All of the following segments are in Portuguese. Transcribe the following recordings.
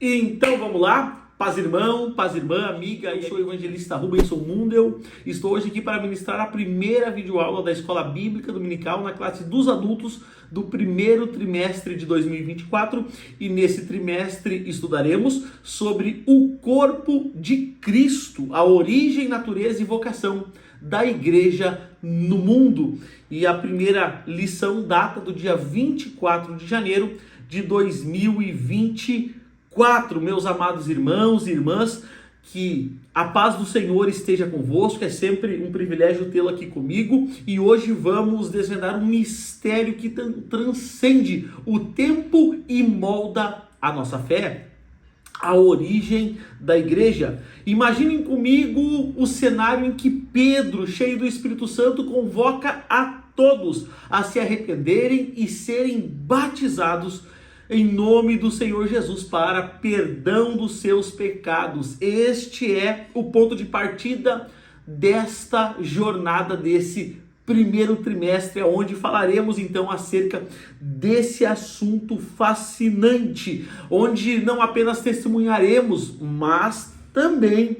Então vamos lá, paz irmão, paz irmã, amiga, eu sou o evangelista Rubens Mundel, estou hoje aqui para ministrar a primeira videoaula da Escola Bíblica Dominical na classe dos adultos do primeiro trimestre de 2024 e nesse trimestre estudaremos sobre o corpo de Cristo, a origem, natureza e vocação da igreja no mundo. E a primeira lição data do dia 24 de janeiro de 2024. Meus amados irmãos e irmãs, que a paz do Senhor esteja convosco, é sempre um privilégio tê-lo aqui comigo, e hoje vamos desvendar um mistério que transcende o tempo e molda a nossa fé, a origem da igreja. Imaginem comigo o cenário em que Pedro, cheio do Espírito Santo, convoca a todos a se arrependerem e serem batizados em nome do Senhor Jesus para perdão dos seus pecados. Este é o ponto de partida desta jornada, desse primeiro trimestre, onde falaremos então acerca desse assunto fascinante, onde não apenas testemunharemos, mas também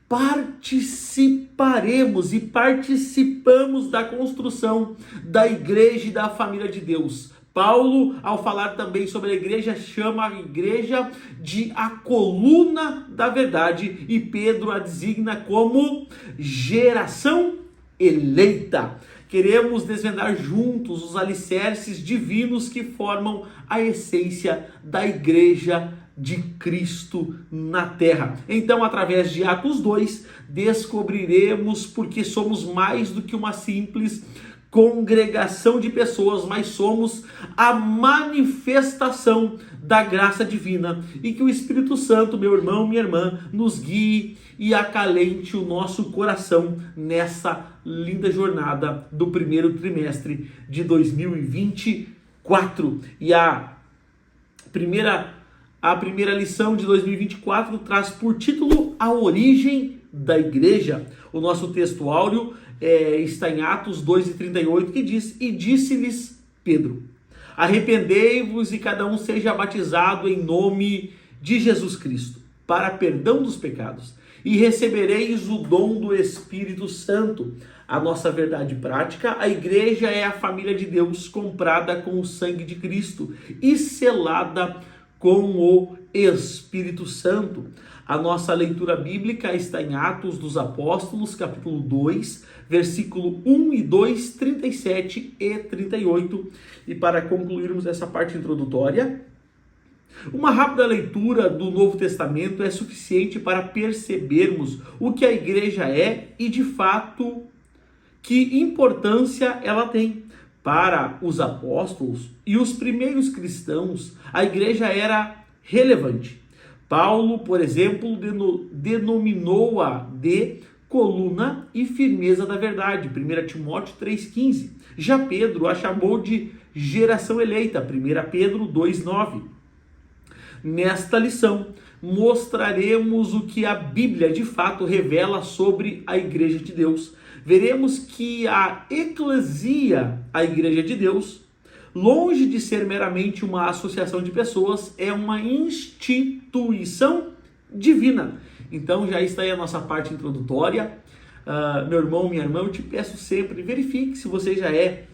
participaremos e participamos da construção da igreja e da família de Deus. Paulo, ao falar também sobre a igreja, chama a igreja de a coluna da verdade, e Pedro a designa como geração eleita. Queremos desvendar juntos os alicerces divinos que formam a essência da igreja de Cristo na terra. Então, através de Atos 2, descobriremos porque somos mais do que uma simples congregação de pessoas, mas somos a manifestação da graça divina, e que o Espírito Santo, meu irmão, minha irmã, nos guie e acalente o nosso coração nessa linda jornada do primeiro trimestre de 2024. E a primeira lição de 2024 traz por título a origem da igreja. O nosso texto áureo está em Atos 2:38, que diz: E disse-lhes Pedro: Arrependei-vos e cada um seja batizado em nome de Jesus Cristo, para perdão dos pecados, e recebereis o dom do Espírito Santo. A nossa verdade prática: a igreja é a família de Deus, comprada com o sangue de Cristo e selada com o Espírito Santo. A nossa leitura bíblica está em Atos dos Apóstolos, capítulo 2, versículo 1 e 2, 37 e 38. E para concluirmos essa parte introdutória, uma rápida leitura do Novo Testamento é suficiente para percebermos o que a igreja é e, de fato, que importância ela tem. Para os apóstolos e os primeiros cristãos, a igreja era relevante. Paulo, por exemplo, denominou-a de coluna e firmeza da verdade, 1 Timóteo 3,15. Já Pedro a chamou de geração eleita, 1 Pedro 2,9. Nesta lição, mostraremos o que a Bíblia de fato revela sobre a igreja de Deus. Veremos que a eclesia, a igreja de Deus, longe de ser meramente uma associação de pessoas, é uma instituição divina. Então já está aí a nossa parte introdutória. Meu irmão, minha irmã, eu te peço sempre, verifique se você já é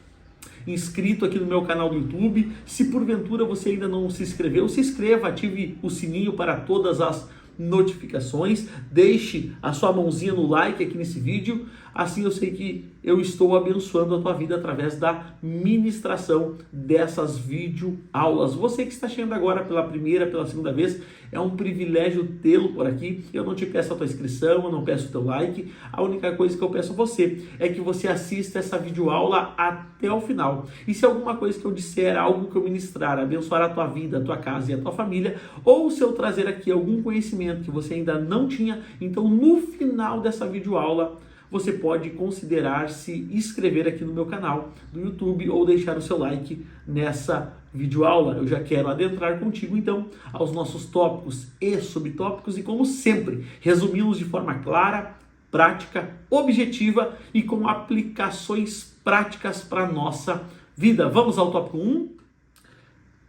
inscrito aqui no meu canal do YouTube. Se porventura você ainda não se inscreveu, se inscreva, ative o sininho para todas as notificações, deixe a sua mãozinha no like aqui nesse vídeo, assim eu sei que eu estou abençoando a tua vida através da ministração dessas videoaulas. Você que está chegando agora pela primeira, pela segunda vez, é um privilégio tê-lo por aqui. Eu não te peço a tua inscrição, eu não peço o teu like, a única coisa que eu peço a você é que você assista essa videoaula até o final. E se alguma coisa que eu disser, algo que eu ministrar, abençoar a tua vida, a tua casa e a tua família, ou se eu trazer aqui algum conhecimento que você ainda não tinha, então no final dessa videoaula você pode considerar se inscrever aqui no meu canal do YouTube ou deixar o seu like nessa videoaula. Eu já quero adentrar contigo então aos nossos tópicos e subtópicos, e como sempre, resumi-los de forma clara, prática, objetiva e com aplicações práticas para a nossa vida. Vamos ao tópico 1.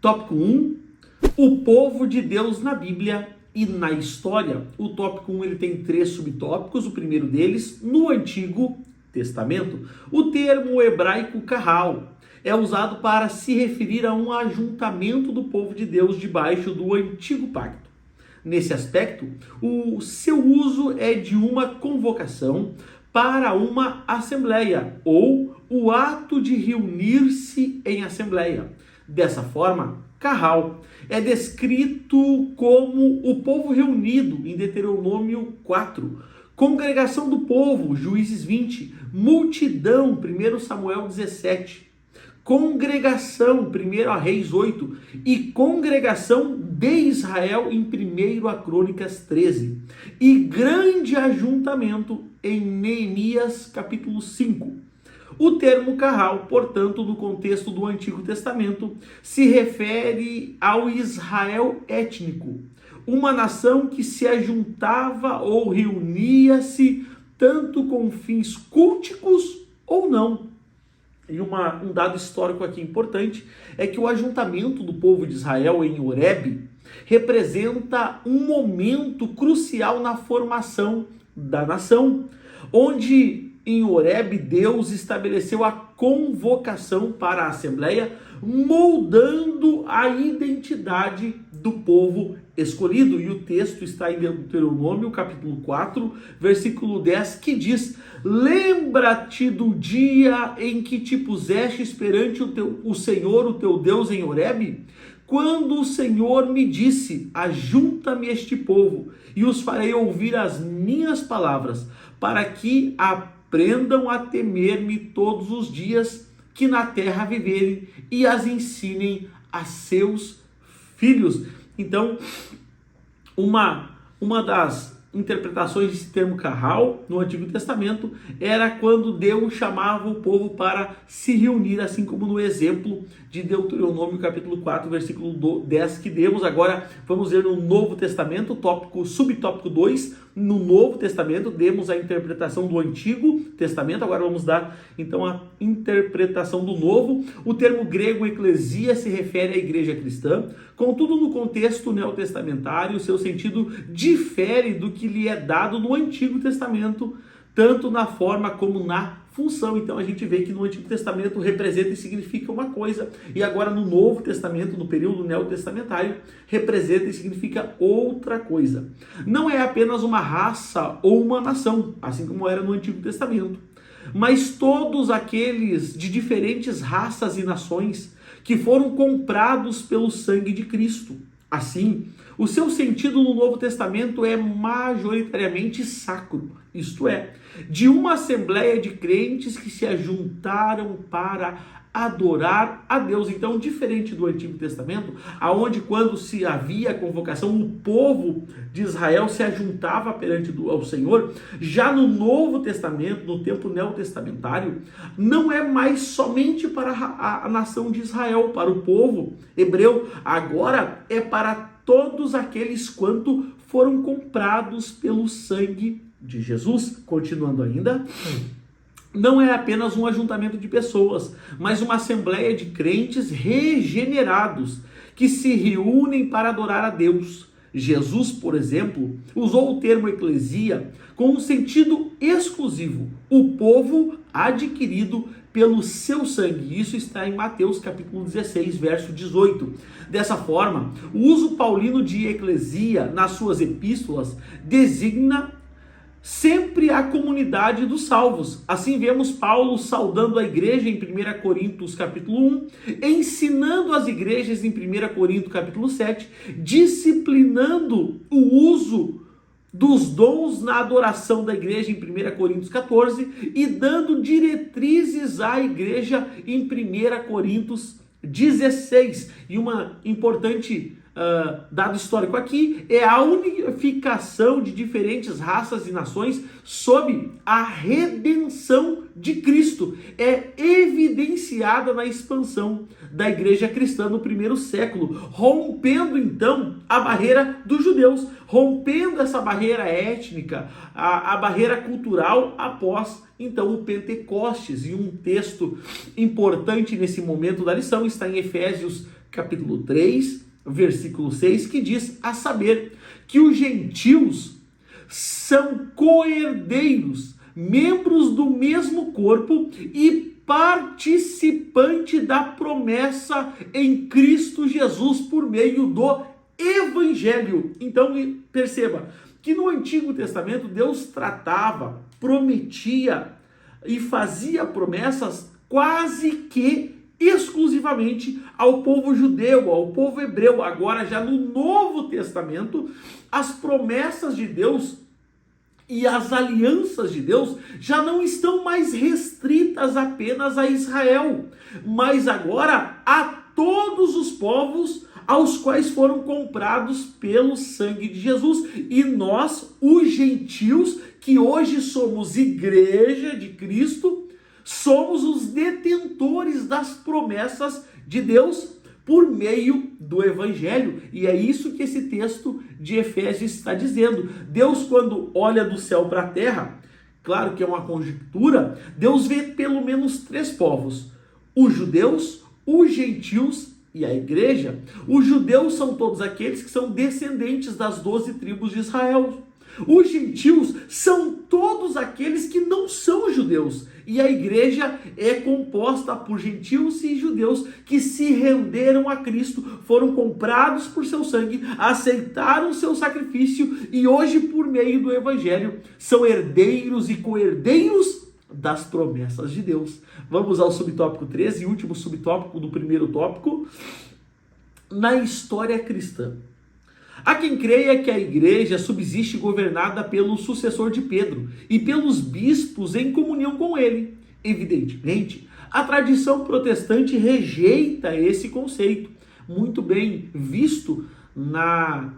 Tópico 1. O povo de Deus na Bíblia e na história. O tópico 1 ele tem 3 subtópicos. O primeiro deles, no Antigo Testamento. O termo hebraico kahal é usado para se referir a um ajuntamento do povo de Deus debaixo do Antigo Pacto. Nesse aspecto, o seu uso é de uma convocação para uma assembleia ou o ato de reunir-se em assembleia. Dessa forma, kahal é descrito como o povo reunido em Deuteronômio 4, congregação do povo, Juízes 20, multidão, 1 Samuel 17, congregação, 1 Reis 8 e congregação de Israel em 1 Crônicas 13 e grande ajuntamento em Neemias capítulo 5. O termo kahal, portanto, no contexto do Antigo Testamento, se refere ao Israel étnico, uma nação que se ajuntava ou reunia-se tanto com fins culticos ou não. E um dado histórico aqui importante é que o ajuntamento do povo de Israel em Horebe representa um momento crucial na formação da nação, onde em Horebe Deus estabeleceu a convocação para a Assembleia, moldando a identidade do povo escolhido. E o texto está em Deuteronômio, capítulo 4, versículo 10, que diz: lembra-te do dia em que te pusestes perante o Senhor, o teu Deus, em Horebe, quando o Senhor me disse: ajunta-me este povo, e os farei ouvir as minhas palavras, para que aprendam a temer-me todos os dias que na terra viverem, e as ensinem a seus filhos. Então, uma das interpretações desse termo kahal no Antigo Testamento era quando Deus chamava o povo para se reunir, assim como no exemplo de Deuteronômio capítulo 4, versículo 10 que demos. Agora vamos ver no Novo Testamento, subtópico 2, no Novo Testamento demos a interpretação do Antigo Testamento, agora vamos dar então a interpretação do Novo. O termo grego eclesia se refere à igreja cristã, contudo no contexto neotestamentário seu sentido difere do que lhe é dado no Antigo Testamento, tanto na forma como na função. Então a gente vê que no Antigo Testamento representa e significa uma coisa, e agora no Novo Testamento, no período neotestamentário, representa e significa outra coisa. Não é apenas uma raça ou uma nação, assim como era no Antigo Testamento, mas todos aqueles de diferentes raças e nações que foram comprados pelo sangue de Cristo. Assim, o seu sentido no Novo Testamento é majoritariamente sacro, isto é, de uma assembleia de crentes que se ajuntaram para adorar a Deus. Então, diferente do Antigo Testamento, aonde quando se havia convocação, o povo de Israel se ajuntava perante ao Senhor, já no Novo Testamento, no tempo neotestamentário, não é mais somente para a nação de Israel, para o povo hebreu, agora é para todos aqueles quanto foram comprados pelo sangue de Jesus. Continuando ainda, não é apenas um ajuntamento de pessoas, mas uma assembleia de crentes regenerados que se reúnem para adorar a Deus. Jesus, por exemplo, usou o termo eclesia com um sentido exclusivo, o povo adquirido pelo seu sangue. Isso está em Mateus capítulo 16, verso 18. Dessa forma, o uso paulino de eclesia nas suas epístolas designa sempre a comunidade dos salvos. Assim vemos Paulo saudando a igreja em 1 Coríntios capítulo 1, ensinando as igrejas em 1 Coríntios capítulo 7, disciplinando o uso dos dons na adoração da igreja em 1 Coríntios 14 e dando diretrizes à igreja em 1 Coríntios 16. E uma importante dado histórico aqui é a unificação de diferentes raças e nações sob a redenção de Cristo. É evidenciada na expansão da igreja cristã no primeiro século, rompendo então a barreira dos judeus, rompendo essa barreira étnica, a barreira cultural após então o Pentecostes. E um texto importante nesse momento da lição está em Efésios capítulo 3, versículo 6, que diz: a saber, que os gentios são co-herdeiros, membros do mesmo corpo e participante da promessa em Cristo Jesus por meio do Evangelho. Então perceba que no Antigo Testamento Deus tratava, prometia e fazia promessas quase que exclusivamente ao povo judeu, ao povo hebreu. Agora, já no Novo Testamento, as promessas de Deus e as alianças de Deus já não estão mais restritas apenas a Israel, mas agora a todos os povos aos quais foram comprados pelo sangue de Jesus. E nós, os gentios, que hoje somos igreja de Cristo, somos os detentores das promessas de Deus por meio do Evangelho. E é isso que esse texto de Efésios está dizendo. Deus, quando olha do céu para a terra, claro que é uma conjectura, Deus vê pelo menos 3 povos: os judeus, os gentios e a igreja. Os judeus são todos aqueles que são descendentes das 12 tribos de Israel. Os gentios são todos aqueles que não são judeus. E a igreja é composta por gentios e judeus que se renderam a Cristo, foram comprados por seu sangue, aceitaram seu sacrifício e hoje, por meio do Evangelho, são herdeiros e co-herdeiros das promessas de Deus. Vamos ao subtópico 13, último subtópico do primeiro tópico: na história cristã. Há quem creia que a igreja subsiste governada pelo sucessor de Pedro e pelos bispos em comunhão com ele. Evidentemente, a tradição protestante rejeita esse conceito, muito bem visto na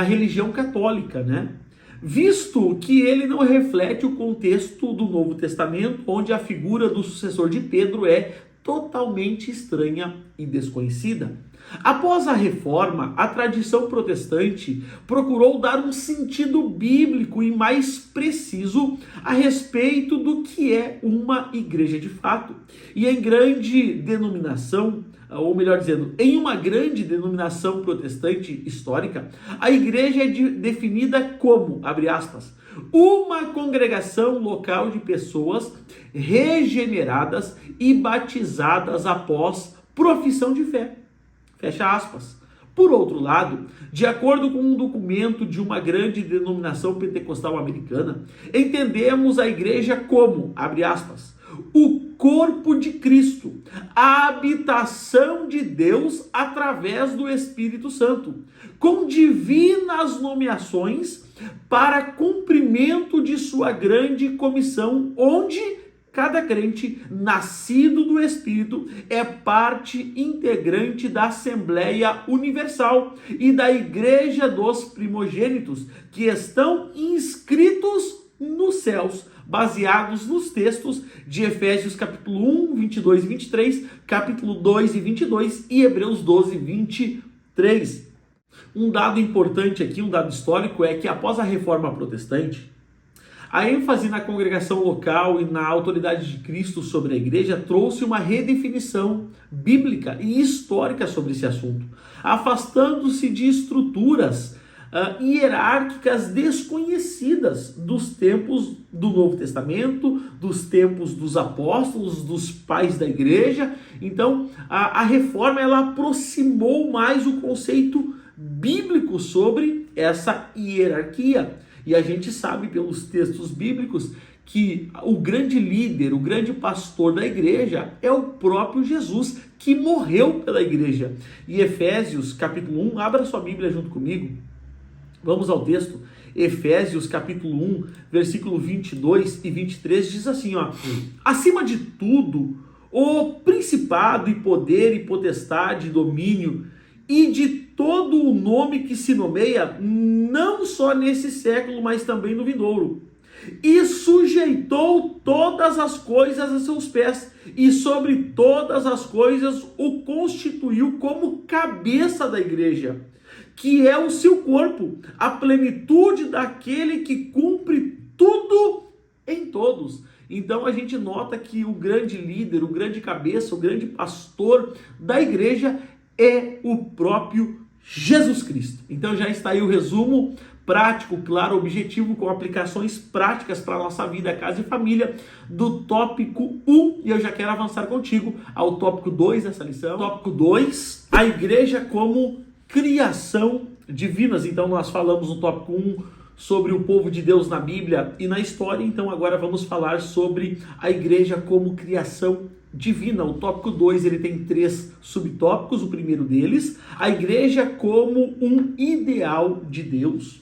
religião católica, né? Visto que ele não reflete o contexto do Novo Testamento, onde a figura do sucessor de Pedro é totalmente estranha e desconhecida. Após a Reforma, a tradição protestante procurou dar um sentido bíblico e mais preciso a respeito do que é uma igreja de fato. E em grande denominação, ou melhor dizendo, em uma grande denominação protestante histórica, a igreja é definida como, abre aspas, uma congregação local de pessoas regeneradas e batizadas após profissão de fé. Fecha aspas. Por outro lado, de acordo com um documento de uma grande denominação pentecostal americana, entendemos a igreja como, abre aspas, o corpo de Cristo, a habitação de Deus através do Espírito Santo, com divinas nomeações para cumprimento de sua grande comissão, onde cada crente nascido do Espírito é parte integrante da Assembleia Universal e da Igreja dos Primogênitos, que estão inscritos nos céus, baseados nos textos de Efésios capítulo 1, 22 e 23, capítulo 2 e 22 e Hebreus 12, 23. Um dado importante aqui, um dado histórico, é que após a Reforma Protestante, a ênfase na congregação local e na autoridade de Cristo sobre a igreja trouxe uma redefinição bíblica e histórica sobre esse assunto, afastando-se de estruturas hierárquicas desconhecidas dos tempos do Novo Testamento, dos tempos dos apóstolos, dos pais da igreja. Então, a reforma ela aproximou mais o conceito bíblico sobre essa hierarquia. E a gente sabe pelos textos bíblicos que o grande líder, o grande pastor da igreja é o próprio Jesus, que morreu pela igreja. E Efésios capítulo 1, abra sua Bíblia junto comigo. Vamos ao texto. Efésios capítulo 1, versículo 22 e 23 diz assim, ó: acima de tudo, o principado e poder e potestade e domínio e de todo o nome que se nomeia, não só nesse século, mas também no vindouro. E sujeitou todas as coisas a seus pés, e sobre todas as coisas o constituiu como cabeça da igreja, que é o seu corpo, a plenitude daquele que cumpre tudo em todos. Então a gente nota que o grande líder, o grande cabeça, o grande pastor da igreja é o próprio Jesus Cristo. Então já está aí o resumo prático, claro, objetivo, com aplicações práticas para a nossa vida, casa e família, do tópico 1, e eu já quero avançar contigo ao tópico 2 dessa lição. Tópico 2, a igreja como criação divinas. Então nós falamos no tópico 1 sobre o povo de Deus na Bíblia e na história, então agora vamos falar sobre a igreja como criação divina. O tópico 2 ele tem 3 subtópicos. O primeiro deles, a igreja como um ideal de Deus.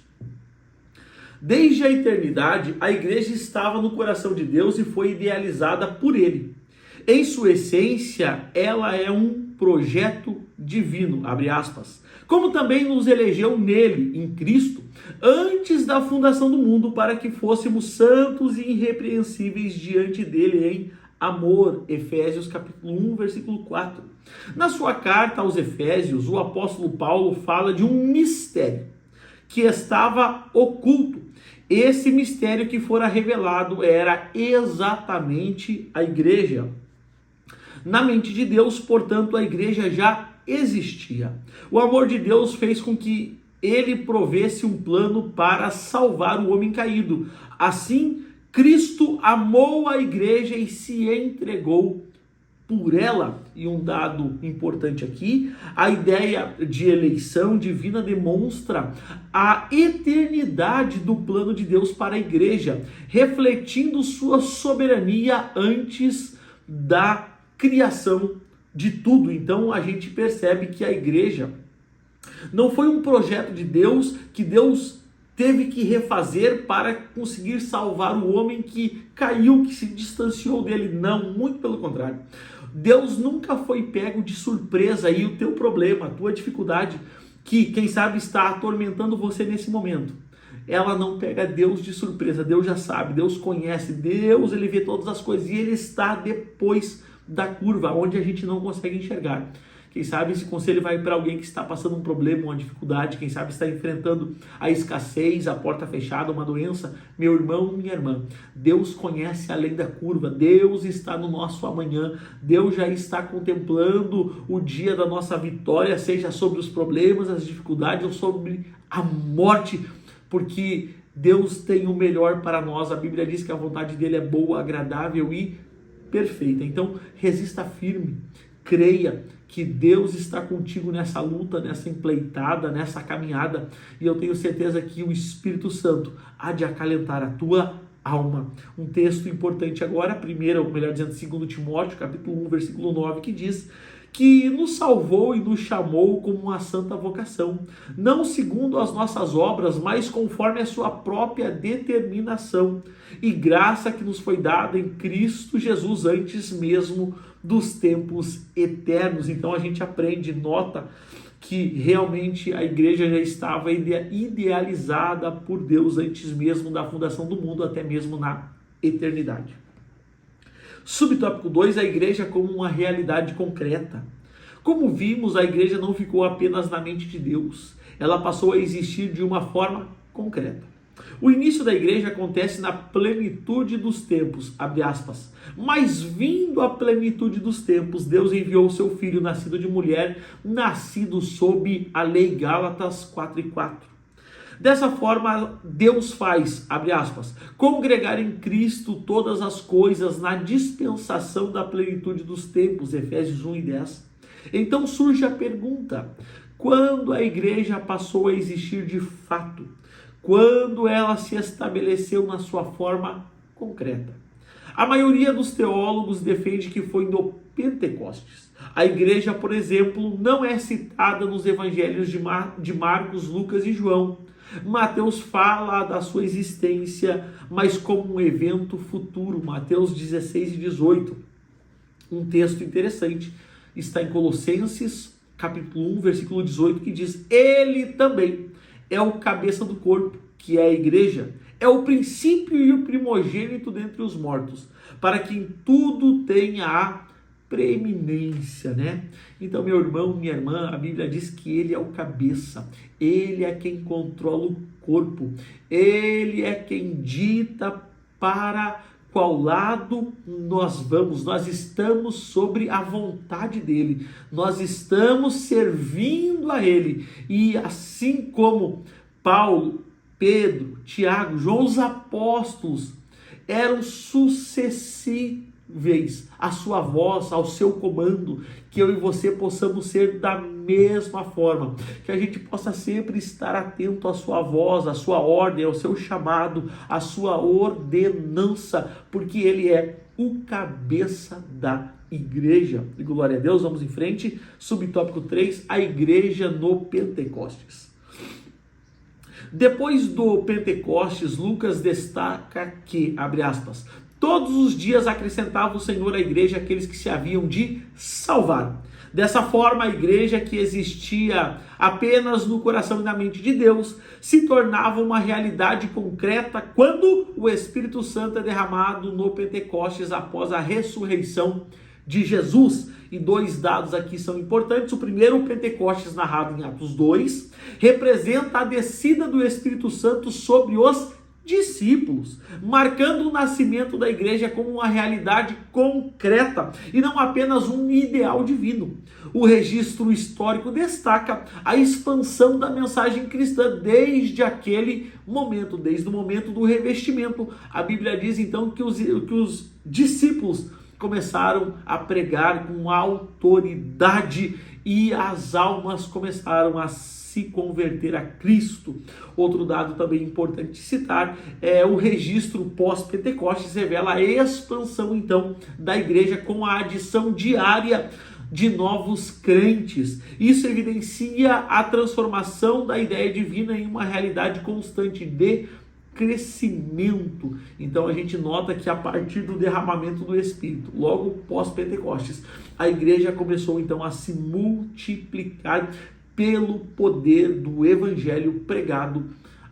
Desde a eternidade, a igreja estava no coração de Deus e foi idealizada por ele. Em sua essência, ela é um projeto divino, abre aspas, como também nos elegeu nele, em Cristo, antes da fundação do mundo, para que fôssemos santos e irrepreensíveis diante dele em amor. Efésios capítulo 1, versículo 4. Na sua carta aos Efésios, o apóstolo Paulo fala de um mistério que estava oculto. Esse mistério que fora revelado era exatamente a igreja. Na mente de Deus, portanto, a igreja já existia. O amor de Deus fez com que ele provesse um plano para salvar o homem caído. Assim, Cristo amou a igreja e se entregou por ela. E um dado importante aqui, a ideia de eleição divina demonstra a eternidade do plano de Deus para a igreja, refletindo sua soberania antes da criação de tudo. Então a gente percebe que a igreja não foi um projeto de Deus que Deus teve que refazer para conseguir salvar o homem que caiu, que se distanciou dele. Não, muito pelo contrário. Deus nunca foi pego de surpresa. E o teu problema, a tua dificuldade, que quem sabe está atormentando você nesse momento, ela não pega Deus de surpresa. Deus já sabe, Deus conhece, Deus ele vê todas as coisas e ele está depois da curva, onde a gente não consegue enxergar. Quem sabe esse conselho vai para alguém que está passando um problema, uma dificuldade, quem sabe está enfrentando a escassez, a porta fechada, uma doença. Meu irmão, minha irmã, Deus conhece além da curva, Deus está no nosso amanhã, Deus já está contemplando o dia da nossa vitória, seja sobre os problemas, as dificuldades ou sobre a morte, porque Deus tem o melhor para nós. A Bíblia diz que a vontade dele é boa, agradável e perfeita. Então, resista firme, creia que Deus está contigo nessa luta, nessa empleitada, nessa caminhada, e eu tenho certeza que o Espírito Santo há de acalentar a tua alma. Um texto importante agora, primeiro, ou melhor dizendo, 2 Timóteo, capítulo 1, versículo 9, que diz que nos salvou e nos chamou como uma santa vocação, não segundo as nossas obras, mas conforme a sua própria determinação e graça que nos foi dada em Cristo Jesus antes mesmo dos tempos eternos. Então a gente aprende, nota que realmente a igreja já estava idealizada por Deus antes mesmo da fundação do mundo, até mesmo na eternidade. Subtópico 2, a igreja como uma realidade concreta. Como vimos, a igreja não ficou apenas na mente de Deus, ela passou a existir de uma forma concreta. O início da igreja acontece na plenitude dos tempos, abre aspas, mas vindo a plenitude dos tempos, Deus enviou o seu filho, nascido de mulher, nascido sob a lei, Gálatas 4:4. Dessa forma, Deus faz, abre aspas, congregar em Cristo todas as coisas na dispensação da plenitude dos tempos, Efésios 1:10. Então surge a pergunta, quando a igreja passou a existir de fato? Quando ela se estabeleceu na sua forma concreta? A maioria dos teólogos defende que foi no Pentecostes. A igreja, por exemplo, não é citada nos evangelhos de Marcos, Lucas e João. Mateus fala da sua existência, mas como um evento futuro, Mateus 16 e 18. Um texto interessante está em Colossenses, capítulo 1, versículo 18, que diz, ele também é o cabeça do corpo, que é a igreja, é o princípio e o primogênito dentre os mortos, para que em tudo tenha a preeminência, né? Então, meu irmão, minha irmã, a Bíblia diz que ele é o cabeça, ele é quem controla o corpo, ele é quem dita para qual lado nós vamos, nós estamos sobre a vontade dele, nós estamos servindo a ele. E assim como Paulo, Pedro, Tiago, João, os apóstolos eram sucessíveis à sua voz, ao seu comando, que eu e você possamos ser da mesma forma, que a gente possa sempre estar atento à sua voz, à sua ordem, ao seu chamado, à sua ordenança, porque ele é o cabeça da igreja. E glória a Deus, vamos em frente. Subtópico 3, a igreja no Pentecostes. Depois do Pentecostes, Lucas destaca que, abre aspas, todos os dias acrescentava o Senhor à igreja aqueles que se haviam de salvar. Dessa forma, a igreja que existia apenas no coração e na mente de Deus se tornava uma realidade concreta quando o Espírito Santo é derramado no Pentecostes após a ressurreição de Jesus. E dois dados aqui são importantes. O primeiro, o Pentecostes, narrado em Atos 2, representa a descida do Espírito Santo sobre os discípulos, marcando o nascimento da igreja como uma realidade concreta e não apenas um ideal divino. O registro histórico destaca a expansão da mensagem cristã desde aquele momento, desde o momento do revestimento. A Bíblia diz então que os discípulos começaram a pregar com autoridade e as almas começaram a se converter a Cristo. Outro dado também importante de citar é o registro pós-Pentecostes, revela a expansão então da igreja com a adição diária de novos crentes. Isso evidencia a transformação da ideia divina em uma realidade constante de crescimento. Então a gente nota que a partir do derramamento do Espírito, logo pós-Pentecostes, a igreja começou então a se multiplicar pelo poder do evangelho pregado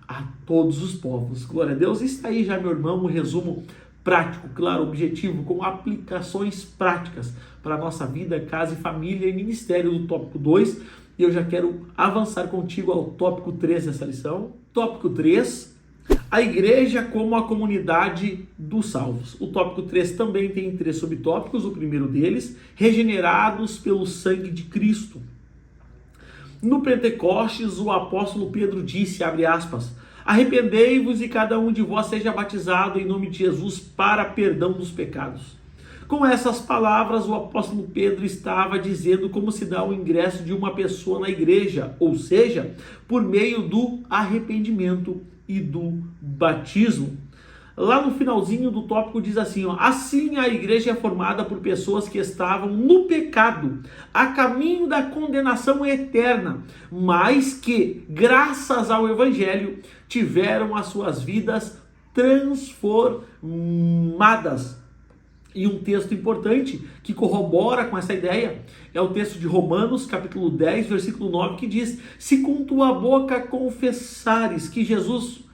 a todos os povos. Glória a Deus. Está aí já, meu irmão, um resumo prático, claro, objetivo, com aplicações práticas para a nossa vida, casa e família e ministério do tópico 2. E eu já quero avançar contigo ao tópico 3 dessa lição. Tópico 3, a igreja como a comunidade dos salvos. O tópico 3 também tem 3 subtópicos. O primeiro deles, regenerados pelo sangue de Cristo. No Pentecostes, o apóstolo Pedro disse, abre aspas, arrependei-vos e cada um de vós seja batizado em nome de Jesus para perdão dos pecados. Com essas palavras, o apóstolo Pedro estava dizendo como se dá o ingresso de uma pessoa na igreja, ou seja, por meio do arrependimento e do batismo. Lá no finalzinho do tópico diz assim, assim a igreja é formada por pessoas que estavam no pecado, a caminho da condenação eterna, mas que, graças ao evangelho, tiveram as suas vidas transformadas. E um texto importante que corrobora com essa ideia é o texto de Romanos, capítulo 10, versículo 9, que diz, se com tua boca confessares que Jesus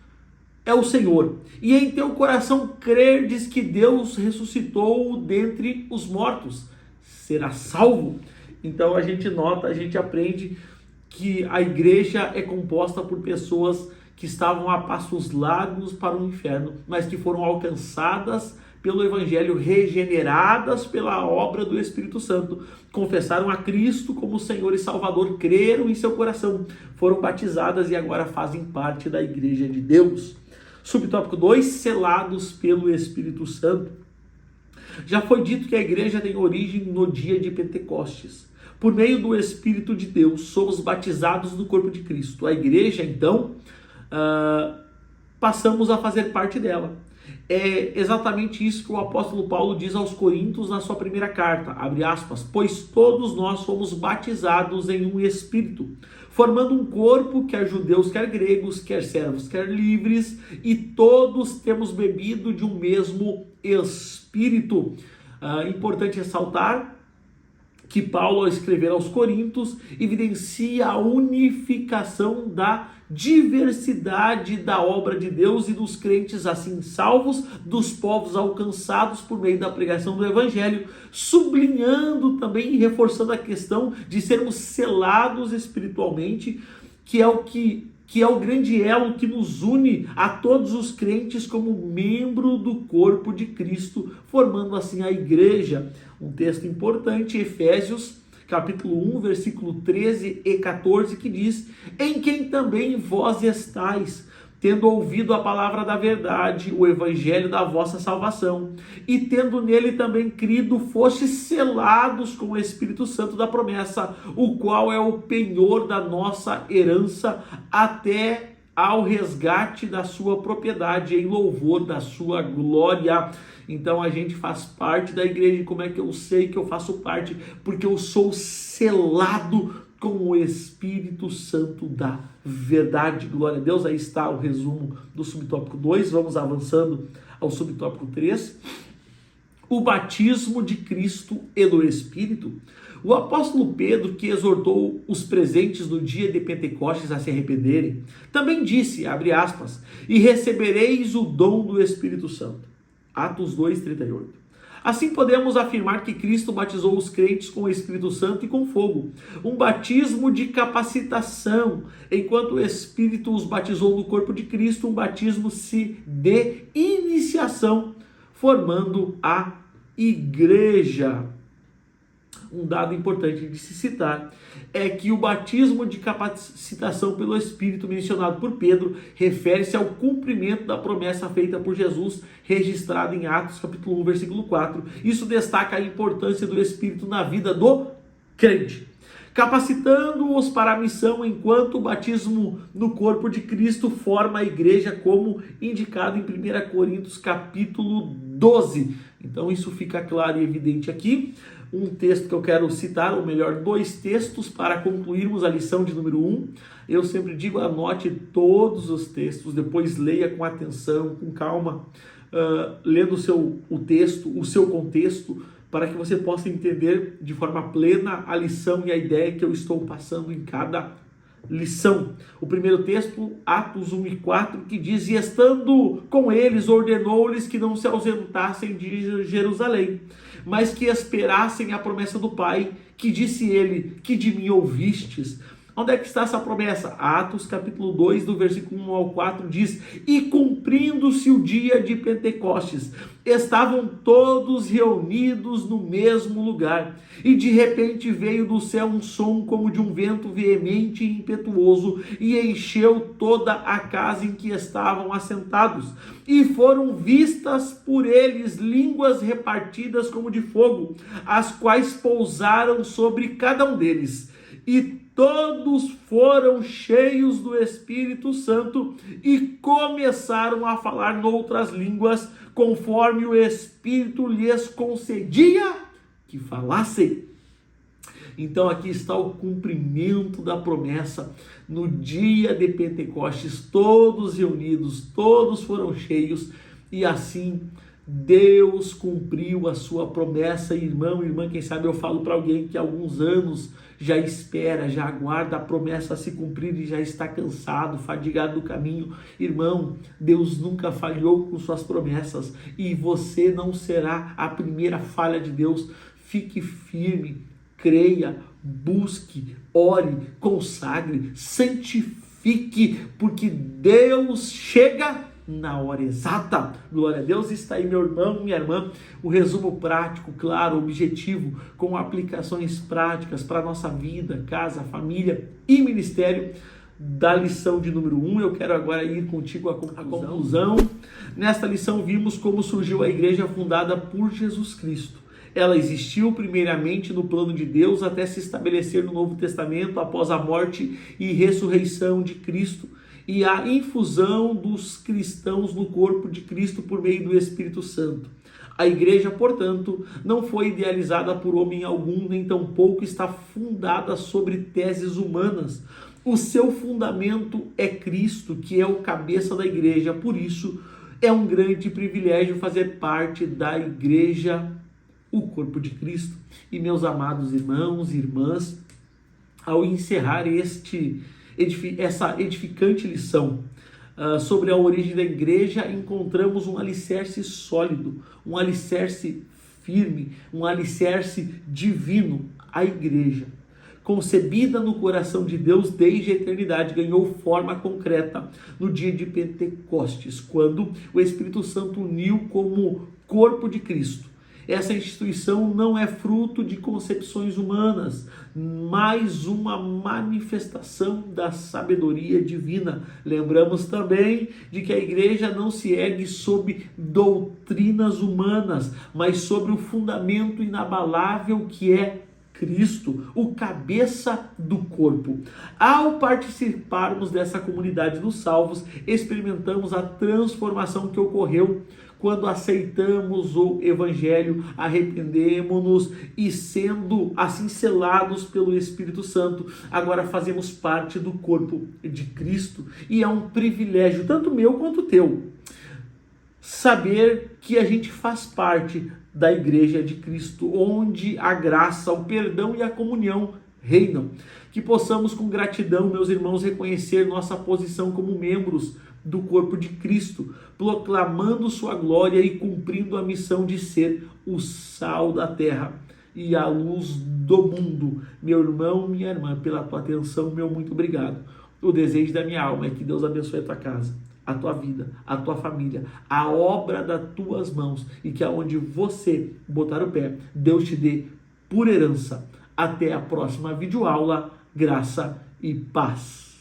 é o Senhor, e em teu coração crerdes que Deus ressuscitou dentre os mortos, será salvo. Então a gente nota, a gente aprende que a igreja é composta por pessoas que estavam a passos largos para o inferno, mas que foram alcançadas pelo evangelho, regeneradas pela obra do Espírito Santo, confessaram a Cristo como Senhor e Salvador, creram em seu coração, foram batizadas e agora fazem parte da igreja de Deus. Subtópico 2, selados pelo Espírito Santo. Já foi dito que a igreja tem origem no dia de Pentecostes. Por meio do Espírito de Deus, somos batizados no corpo de Cristo. A igreja, então, passamos a fazer parte dela. É exatamente isso que o apóstolo Paulo diz aos Coríntios na sua primeira carta, abre aspas, pois todos nós fomos batizados em um Espírito, formando um corpo, quer judeus, quer gregos, quer servos, quer livres, e todos temos bebido de um mesmo Espírito. Importante ressaltar que Paulo, ao escrever aos Coríntios, evidencia a unificação da diversidade da obra de Deus e dos crentes assim salvos, dos povos alcançados por meio da pregação do Evangelho, sublinhando também e reforçando a questão de sermos selados espiritualmente, que é o que que é o grande elo que nos une a todos os crentes como membro do corpo de Cristo, formando assim a igreja. Um texto importante, Efésios, capítulo 1, versículo 13 e 14, que diz: em quem também vós estáis, tendo ouvido a palavra da verdade, o evangelho da vossa salvação, e tendo nele também crido, fostes selados com o Espírito Santo da promessa, o qual é o penhor da nossa herança, até ao resgate da sua propriedade, em louvor da sua glória. Então a gente faz parte da igreja. Como é que eu sei que eu faço parte? Porque eu sou selado com o Espírito Santo da verdade. Glória a Deus. Aí está o resumo do subtópico 2. Vamos avançando ao subtópico 3. O batismo de Cristo e do Espírito. O apóstolo Pedro, que exortou os presentes no dia de Pentecostes a se arrependerem, também disse, abre aspas, e recebereis o dom do Espírito Santo. Atos 2:38. Assim podemos afirmar que Cristo batizou os crentes com o Espírito Santo e com fogo, um batismo de capacitação, enquanto o Espírito os batizou no corpo de Cristo, um batismo de iniciação, formando a igreja. Um dado importante de se citar é que o batismo de capacitação pelo Espírito mencionado por Pedro refere-se ao cumprimento da promessa feita por Jesus, registrada em Atos capítulo 1, versículo 4. Isso destaca a importância do Espírito na vida do crente, capacitando-os para a missão, enquanto o batismo no corpo de Cristo forma a igreja, como indicado em 1 Coríntios capítulo 12. Então isso fica claro e evidente aqui. Um texto que eu quero citar, ou melhor, dois textos para concluirmos a lição de número 1. Eu sempre digo, anote todos os textos, depois leia com atenção, com calma, lendo o texto, o seu contexto, para que você possa entender de forma plena a lição e a ideia que eu estou passando em cada lição. O primeiro texto, Atos 1:4, que diz: e estando com eles, ordenou-lhes que não se ausentassem de Jerusalém, mas que esperassem a promessa do Pai, que disse ele, que de mim ouvistes. Onde é que está essa promessa? Atos capítulo 2, do versículo 1 ao 4, diz: e cumprindo-se o dia de Pentecostes, estavam todos reunidos no mesmo lugar, e de repente veio do céu um som como de um vento veemente e impetuoso, e encheu toda a casa em que estavam assentados, e foram vistas por eles línguas repartidas como de fogo, as quais pousaram sobre cada um deles, e todos foram cheios do Espírito Santo e começaram a falar noutras línguas, conforme o Espírito lhes concedia que falassem. Então aqui está o cumprimento da promessa. No dia de Pentecostes, todos reunidos, todos foram cheios, e assim Deus cumpriu a sua promessa. Irmão, irmã, quem sabe eu falo para alguém que há alguns anos já espera, já aguarda a promessa se cumprir e já está cansado, fadigado do caminho. Irmão, Deus nunca falhou com suas promessas, e você não será a primeira falha de Deus. Fique firme, creia, busque, ore, consagre, santifique, porque Deus chega na hora exata. Glória a Deus. Está aí, meu irmão, minha irmã, o resumo prático, claro, objetivo, com aplicações práticas para a nossa vida, casa, família e ministério, da lição de número 1. Eu quero agora ir contigo à conclusão. Nesta lição vimos como surgiu a igreja fundada por Jesus Cristo. Ela existiu primeiramente no plano de Deus até se estabelecer no Novo Testamento após a morte e ressurreição de Cristo e a infusão dos cristãos no corpo de Cristo por meio do Espírito Santo. A igreja, portanto, não foi idealizada por homem algum, nem tampouco está fundada sobre teses humanas. O seu fundamento é Cristo, que é o cabeça da igreja. Por isso, é um grande privilégio fazer parte da igreja, o corpo de Cristo. E meus amados irmãos e irmãs, ao encerrar essa edificante lição sobre a origem da igreja, encontramos um alicerce sólido, um alicerce firme, um alicerce divino, a igreja. concebida no coração de Deus desde a eternidade, ganhou forma concreta no dia de Pentecostes, quando o Espírito Santo uniu como corpo de Cristo. Essa instituição não é fruto de concepções humanas, mas uma manifestação da sabedoria divina. Lembramos também de que a igreja não se ergue sob doutrinas humanas, mas sobre o fundamento inabalável que é Cristo, o cabeça do corpo. Ao participarmos dessa comunidade dos salvos, experimentamos a transformação que ocorreu quando aceitamos o Evangelho, arrependemos-nos e, sendo assim selados pelo Espírito Santo, agora fazemos parte do corpo de Cristo. E é um privilégio, tanto meu quanto teu, saber que a gente faz parte da Igreja de Cristo, onde a graça, o perdão e a comunhão reinam. Que possamos, com gratidão, meus irmãos, reconhecer nossa posição como membros do corpo de Cristo, proclamando sua glória e cumprindo a missão de ser o sal da terra e a luz do mundo. Meu irmão, minha irmã, pela tua atenção, meu muito obrigado. O desejo da minha alma é que Deus abençoe a tua casa, a tua vida, a tua família, a obra das tuas mãos, e que aonde você botar o pé, Deus te dê por herança. Até a próxima videoaula, graça e paz.